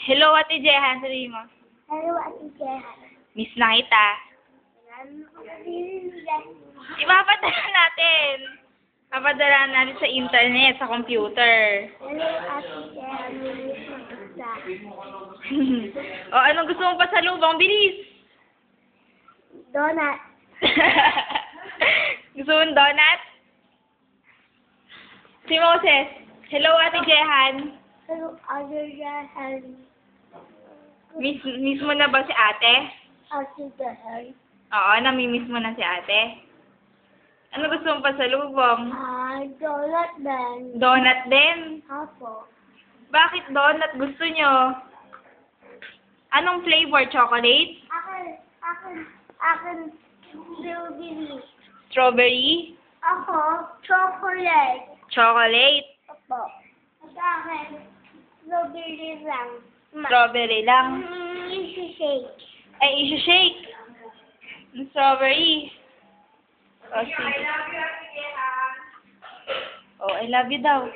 Hello, Ate Jehan. Sabihin mo. Hello, Ate Jehan. Miss na kita. Ipapadala natin. Papadala natin sa internet, sa computer. Hello, Ate Jehan. Miss na kita. O, anong gusto mong pasalubong? Bilis! Donut. Gusto mong donut? Si Moses. Hello, Ate Jehan. Hello, Ate Jehan. Miss mo na ba si ate? Ate Jehan. Oo, namimiss mo na si ate. Ano gusto mong pasalubong? Donut din. Donut din? Apo. Bakit donut gusto nyo? Anong flavor? Chocolate? Akin, strawberry. Strawberry? Ako, chocolate. Chocolate? Opo. Sa akin, strawberry lang. Strawberry lang? Isi-shake. Ay, isi-shake. Strawberry. O, sige. Oh, I love you daw.